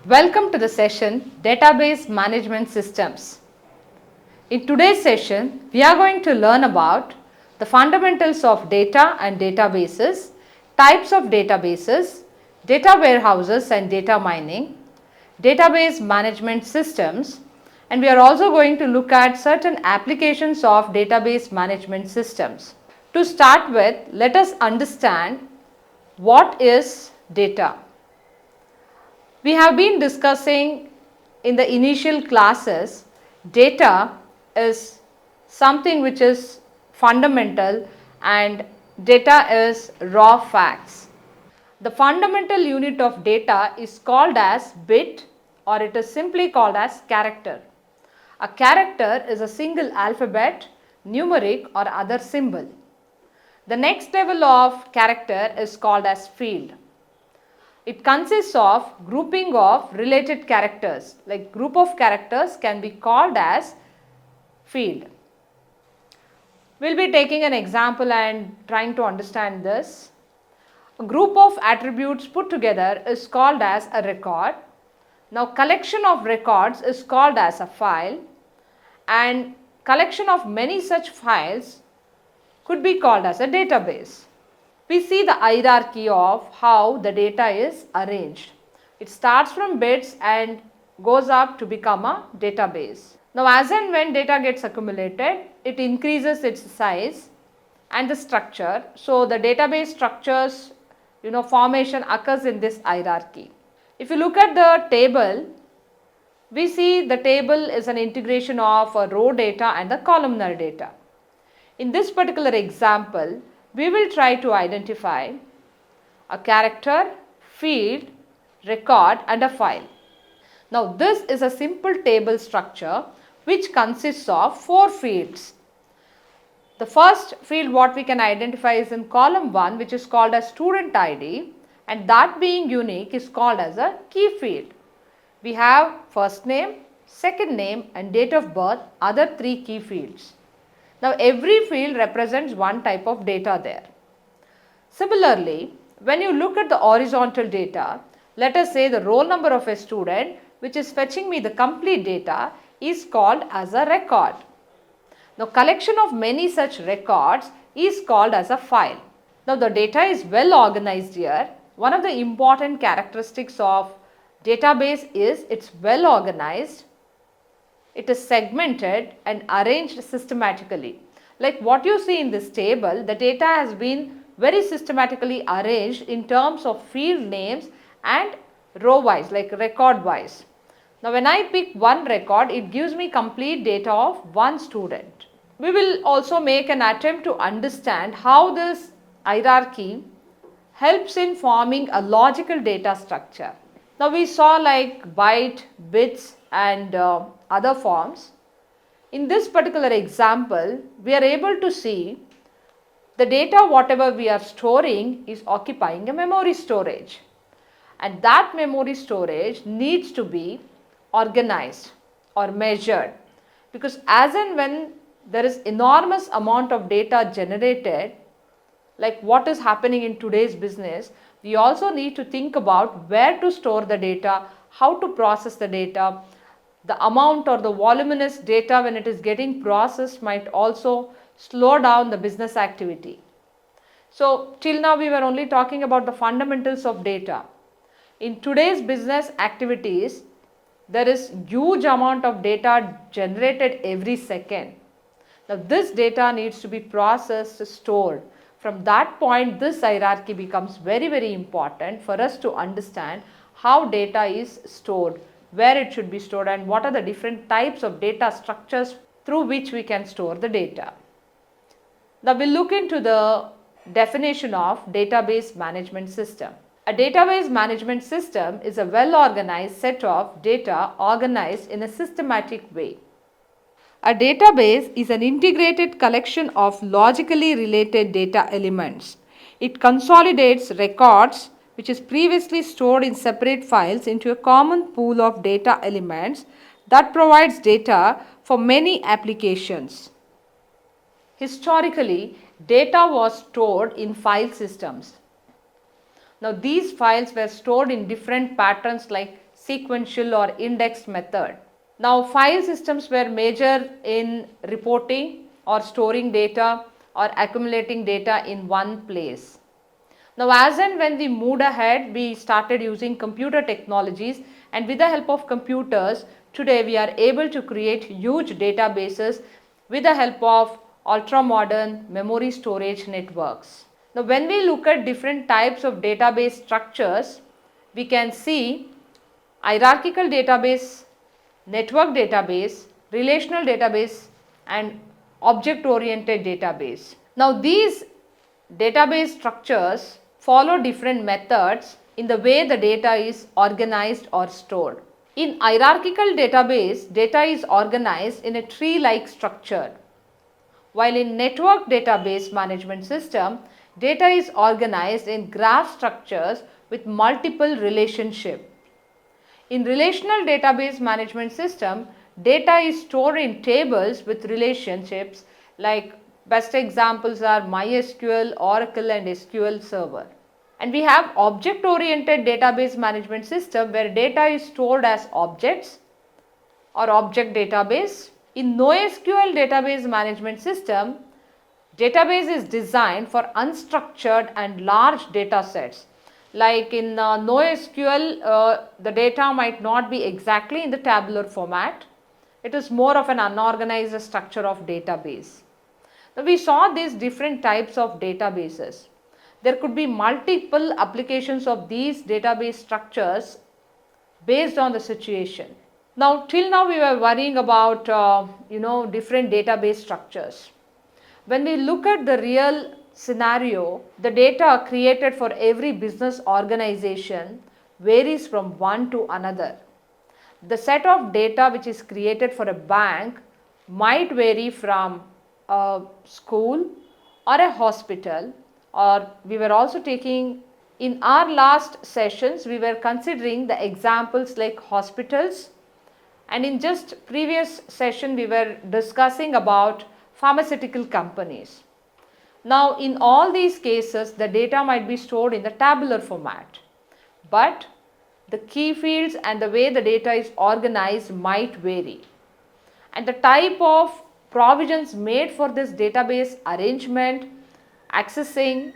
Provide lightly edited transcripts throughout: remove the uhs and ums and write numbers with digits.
Welcome to the session Database Management Systems. In today's session, we are going to learn about the fundamentals of data and databases, types of databases, data warehouses and data mining, database management systems, and we are also going to look at certain applications of database management systems. To start with, let us understand what is data. We have been discussing in the initial classes, data is something which is fundamental and data is raw facts. The fundamental unit of data is called as bit, or it is simply called as character. A character is a single alphabet, numeric or other symbol. The next level of character is called as field. It consists of grouping of related characters, like group of characters can be called as field. We will be taking an example and trying to understand this. A group of attributes put together is called as a record. Now collection of records is called as a file, and collection of many such files could be called as a database. We see the hierarchy of how the data is arranged. It starts from bits and goes up to become a database. Now as and when data gets accumulated, it increases its size and the structure. So the database structures, formation occurs in this hierarchy. If you look at the table, we see the table is an integration of a row data and the columnar data. In this particular example, we will try to identify a character, field, record and a file. Now this is a simple table structure which consists of 4 fields. The first field what we can identify is in column 1, which is called as student ID, and that being unique is called as a key field. We have first name, second name and date of birth, other 3 key fields. Now every field represents one type of data there. Similarly, when you look at the horizontal data, let us say the roll number of a student which is fetching me the complete data is called as a record. Now collection of many such records is called as a file. Now the data is well organized here. One of the important characteristics of database is it's well organized. It is segmented and arranged systematically. Like what you see in this table, the data has been very systematically arranged in terms of field names and row wise, like record wise. Now when I pick one record, it gives me complete data of one student. We will also make an attempt to understand how this hierarchy helps in forming a logical data structure. Now we saw like byte, bits and other forms. In this particular example, we are able to see the data whatever we are storing is occupying a memory storage, and that memory storage needs to be organized or measured, because as and when there is enormous amount of data generated, like what is happening in today's business, we also need to think about where to store the data, how to process the data. The amount or the voluminous data when it is getting processed might also slow down the business activity. So till now we were only talking about the fundamentals of data. In today's business activities, there is huge amount of data generated every second. Now this data needs to be processed, stored. From that point, this hierarchy becomes very important for us to understand how data is stored, where it should be stored and what are the different types of data structures through which we can store the data. Now we'll look into the definition of database management system. A database management system is a well organized set of data organized in a systematic way. A database is an integrated collection of logically related data elements. It consolidates records which is previously stored in separate files into a common pool of data elements that provides data for many applications. Historically, data was stored in file systems. Now these files were stored in different patterns like sequential or indexed method. Now file systems were major in reporting or storing data or accumulating data in one place. Now as and when we moved ahead, we started using computer technologies, and with the help of computers, today we are able to create huge databases with the help of ultra modern memory storage networks. Now when we look at different types of database structures, we can see hierarchical database, network database, relational database and object oriented database. Now these database structures follow different methods in the way the data is organized or stored. In hierarchical database, data is organized in a tree-like structure, while in network database management system, data is organized in graph structures with multiple relationships. In relational database management system, data is stored in tables with relationships, like best examples are MySQL, Oracle and SQL Server. And we have object oriented database management system where data is stored as objects or object database. In NoSQL database management system, database is designed for unstructured and large data sets. Like in NoSQL, the data might not be exactly in the tabular format. It is more of an unorganized structure of database. Now we saw these different types of databases. There could be multiple applications of these database structures based on the situation. Now till now we were worrying about different database structures. When we look at the real scenario, the data created for every business organization varies from one to another. The set of data which is created for a bank might vary from a school or a hospital, or we were also taking in our last sessions we were considering the examples like hospitals, and in just previous session we were discussing about pharmaceutical companies. Now in all these cases the data might be stored in the tabular format, but the key fields and the way the data is organized might vary, and the type of provisions made for this database arrangement, accessing,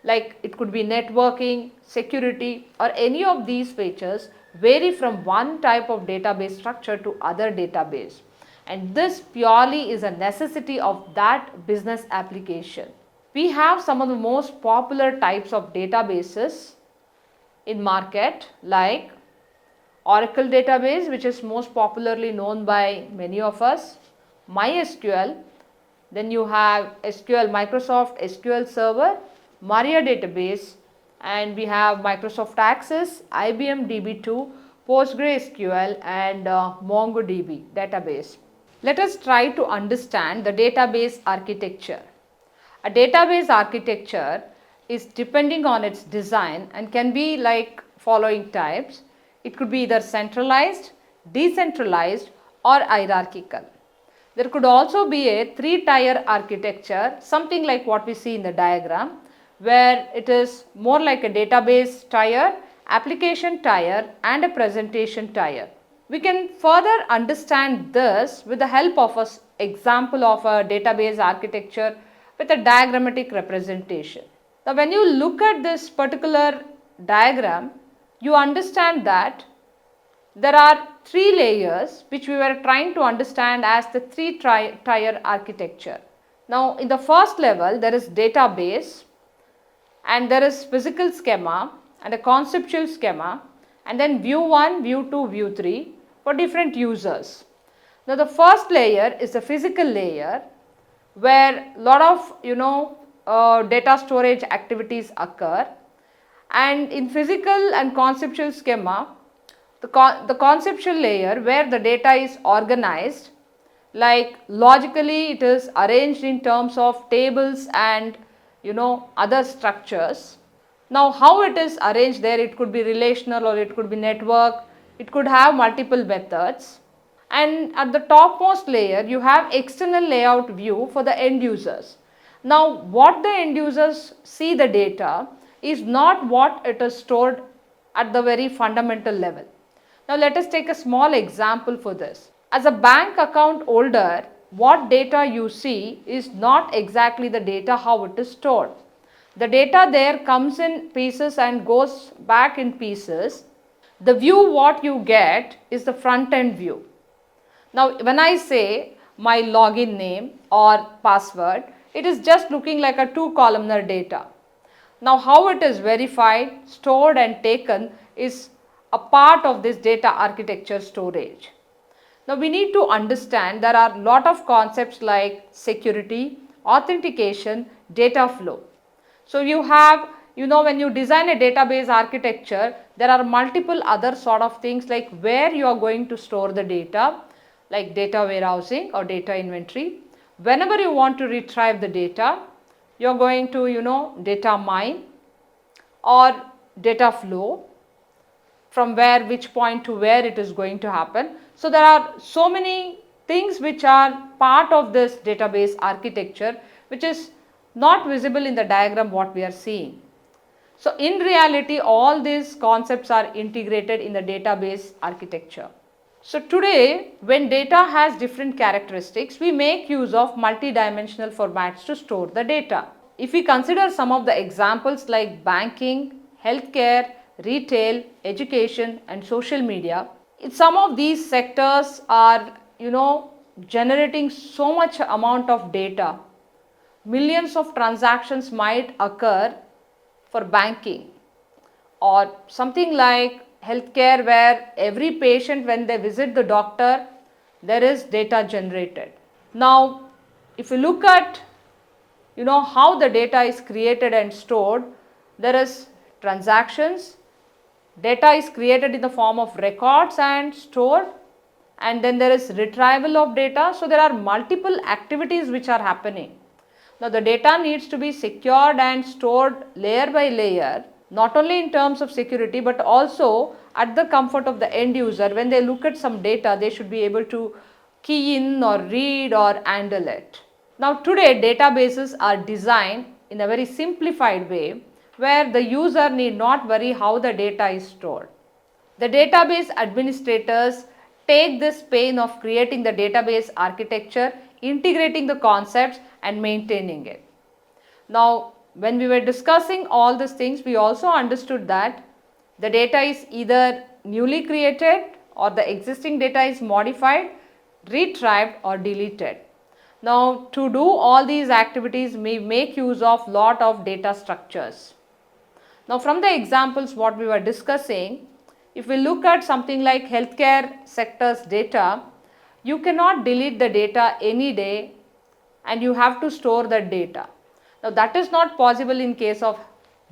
like it could be networking, security or any of these features vary from one type of database structure to other database, and this purely is a necessity of that business application. We have some of the most popular types of databases in market, like Oracle database, which is most popularly known by many of us, MySQL, then you have SQL, Microsoft SQL Server, Maria database, and we have Microsoft Access, IBM DB2, PostgreSQL and MongoDB database. Let us try to understand the database architecture. A database architecture is depending on its design and can be like following types. It could be either centralized, decentralized or hierarchical. There could also be a three-tier architecture, something like what we see in the diagram, where it is more like a database tier, application tier and a presentation tier. We can further understand this with the help of an example of a database architecture with a diagrammatic representation. Now when you look at this particular diagram, you understand that there are three layers which we were trying to understand as the three-tier architecture. Now in the first level there is database, and there is physical schema and a conceptual schema, and then view 1, view 2, view 3 for different users. Now the first layer is the physical layer where lot of data storage activities occur, and in physical and conceptual schema, the conceptual layer where the data is organized, like logically it is arranged in terms of tables and other structures. Now how it is arranged there, it could be relational or it could be network, it could have multiple methods. And at the topmost layer you have external layout view for the end users. Now what the end users see the data is not what it is stored at the very fundamental level. Now let us take a small example for this. As a bank account holder, what data you see is not exactly the data how it is stored. The data there comes in pieces and goes back in pieces. The view what you get is the front end view. Now when I say my login name or password, it is just looking like a two columnar data. Now how it is verified, stored and taken is a part of this data architecture storage. Now we need to understand there are a lot of concepts like security, authentication, data flow. So you have, when you design a database architecture, there are multiple other sort of things like where you are going to store the data, like data warehousing or data inventory. Whenever you want to retrieve the data, you are going to, data mine or data flow, from which point to where it is going to happen. So there are so many things which are part of this database architecture, which is not visible in the diagram what we are seeing. So in reality, all these concepts are integrated in the database architecture. So today, when data has different characteristics, we make use of multi-dimensional formats to store the data. If we consider some of the examples like banking, healthcare, retail, education and social media, some of these sectors are, generating so much amount of data. Millions of transactions might occur for banking, or something like healthcare where every patient when they visit the doctor, there is data generated. Now, if you look at how the data is created and stored, there is transactions, data is created in the form of records and stored, and then there is retrieval of data. So there are multiple activities which are happening. Now the data needs to be secured and stored layer by layer, not only in terms of security but also at the comfort of the end user. When they look at some data, they should be able to key in or read or handle it. Now today databases are designed in a very simplified way where the user need not worry how the data is stored. The database administrators take this pain of creating the database architecture, integrating the concepts and maintaining it. Now when we were discussing all these things, we also understood that the data is either newly created or the existing data is modified, retrieved or deleted. Now to do all these activities, we make use of lot of data structures. Now from the examples what we were discussing, if we look at something like healthcare sector's data, you cannot delete the data any day and you have to store that data. Now that is not possible in case of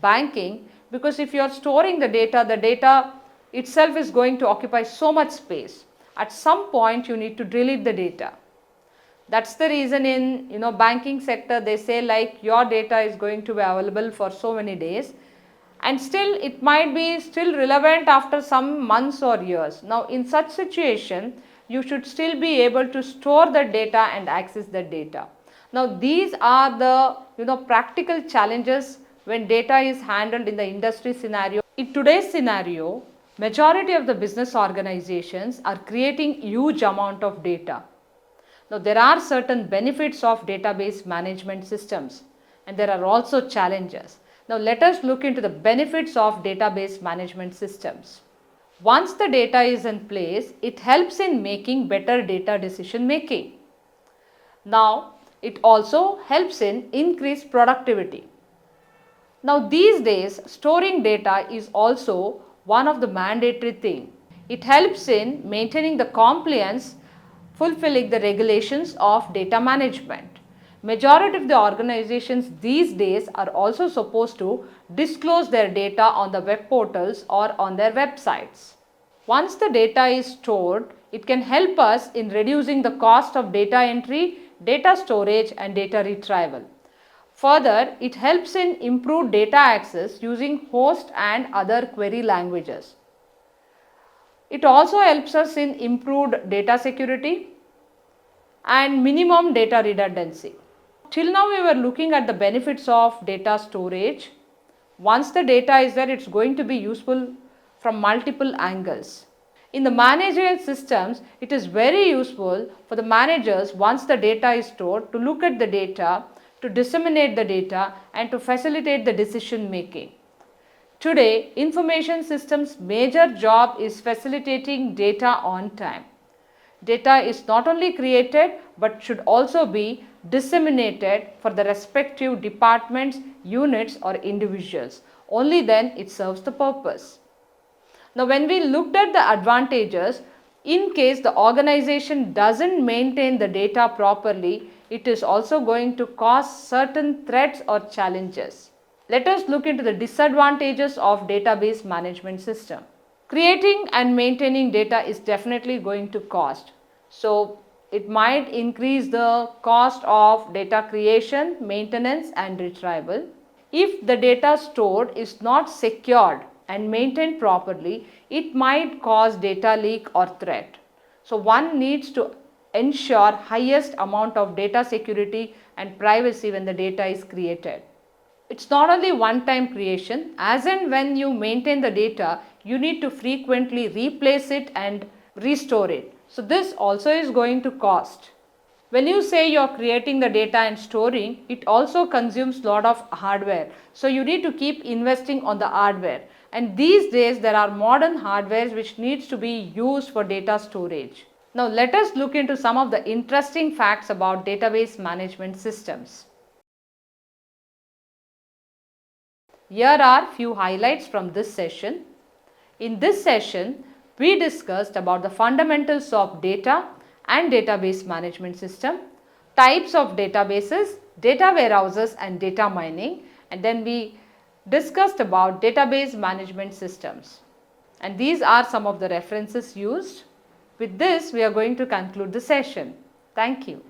banking, because if you are storing the data itself is going to occupy so much space. At some point you need to delete the data. That's the reason in banking sector they say like your data is going to be available for so many days, and still it might be still relevant after some months or years. Now in such situation you should still be able to store the data and access the data. Now these are the practical challenges when data is handled in the industry scenario. In today's scenario, majority of the business organizations are creating huge amount of data. Now there are certain benefits of database management systems and there are also challenges. Now let us look into the benefits of database management systems. Once the data is in place, it helps in making better data decision making. Now it also helps in increased productivity. Now these days storing data is also one of the mandatory thing. It helps in maintaining the compliance, fulfilling the regulations of data management. Majority of the organizations these days are also supposed to disclose their data on the web portals or on their websites. Once the data is stored, it can help us in reducing the cost of data entry, data storage and data retrieval. Further, it helps in improved data access using host and other query languages. It also helps us in improved data security and minimum data redundancy. Till now we were looking at the benefits of data storage. Once the data is there, it's going to be useful from multiple angles. In the managerial systems, it is very useful for the managers once the data is stored to look at the data, to disseminate the data and to facilitate the decision making. Today, information systems' major job is facilitating data on time. Data is not only created but should also be disseminated for the respective departments, units or individuals. Only then it serves the purpose. Now when we looked at the advantages, in case the organization doesn't maintain the data properly, it is also going to cause certain threats or challenges. Let us look into the disadvantages of database management system. Creating and maintaining data is definitely going to cost. So it might increase the cost of data creation, maintenance and retrieval. If the data stored is not secured and maintained properly, it might cause data leak or threat. So one needs to ensure highest amount of data security and privacy when the data is created. It's not only one-time creation, as and when you maintain the data, you need to frequently replace it and restore it. So this also is going to cost. When you say you are creating the data and storing, it also consumes a lot of hardware. So you need to keep investing on the hardware. And these days there are modern hardwares which needs to be used for data storage. Now let us look into some of the interesting facts about database management systems. Here are few highlights from this session. In this session, we discussed about the fundamentals of data and database management system, types of databases, data warehouses and data mining, and then we discussed about database management systems. And these are some of the references used. With this, we are going to conclude the session. Thank you.